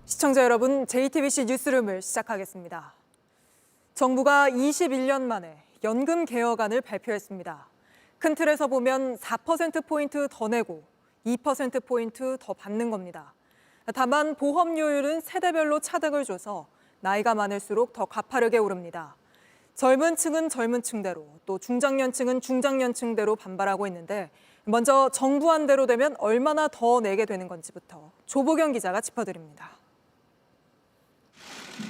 시청자 여러분, JTBC 뉴스룸을 시작하겠습니다. 정부가 21년 만에 연금 개혁안을 발표했습니다. 큰 틀에서 보면 4%포인트 더 내고 2%포인트 더 받는 겁니다. 다만 보험료율은 세대별로 차등을 줘서 나이가 많을수록 더 가파르게 오릅니다. 젊은 층은 젊은 층대로, 또 중장년층은 중장년층대로 반발하고 있는데 먼저 정부안대로 되면 얼마나 더 내게 되는 건지부터 조보경 기자가 짚어드립니다.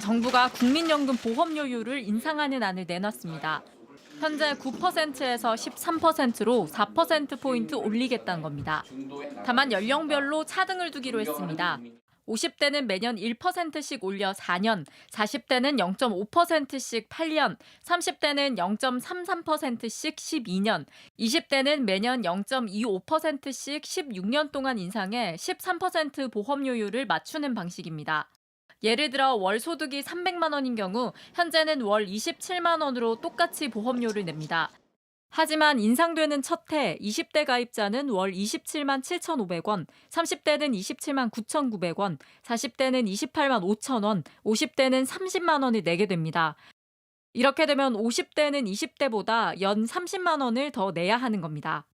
정부가 국민연금 보험료율을 인상하는 안을 내놨습니다. 현재 9%에서 13%로 4%포인트 올리겠다는 겁니다. 다만 연령별로 차등을 두기로 했습니다. 50대는 매년 1%씩 올려 4년, 40대는 0.5%씩 8년, 30대는 0.33%씩 12년, 20대는 매년 0.25%씩 16년 동안 인상해 13% 보험료율을 맞추는 방식입니다. 예를 들어 월 소득이 300만 원인 경우 현재는 월 27만 원으로 똑같이 보험료를 냅니다. 하지만 인상되는 첫 해 20대 가입자는 월 27만 7,500원, 30대는 27만 9,900원, 40대는 28만 5천 원, 50대는 30만 원을 내게 됩니다. 이렇게 되면 50대는 20대보다 연 30만 원을 더 내야 하는 겁니다.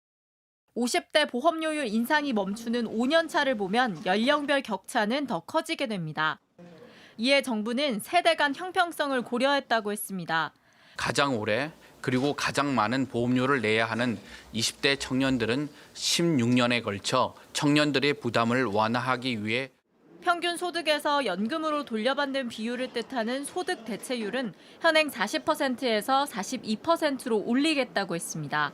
50대 보험료율 인상이 멈추는 5년 차를 보면 연령별 격차는 더 커지게 됩니다. 이에 정부는 세대 간 형평성을 고려했다고 했습니다. 가장 오래 그리고 가장 많은 보험료를 내야 하는 20대 청년들은 16년에 걸쳐 청년들의 부담을 완화하기 위해 평균 소득에서 연금으로 돌려받는 비율을 뜻하는 소득 대체율은 현행 40%에서 42%로 올리겠다고 했습니다.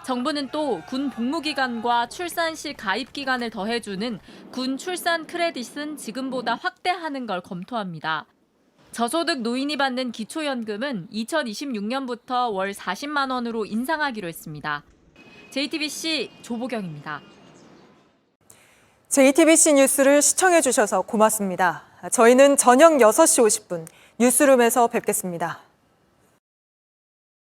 정부는 또 군 복무기간과 출산 시 가입 기간을 더해주는 군 출산 크레딧은 지금보다 확대하는 걸 검토합니다. 저소득 노인이 받는 기초연금은 2026년부터 월 40만 원으로 인상하기로 했습니다. JTBC 조보경입니다. JTBC 뉴스를 시청해 주셔서 고맙습니다. 저희는 저녁 6시 50분 뉴스룸에서 뵙겠습니다.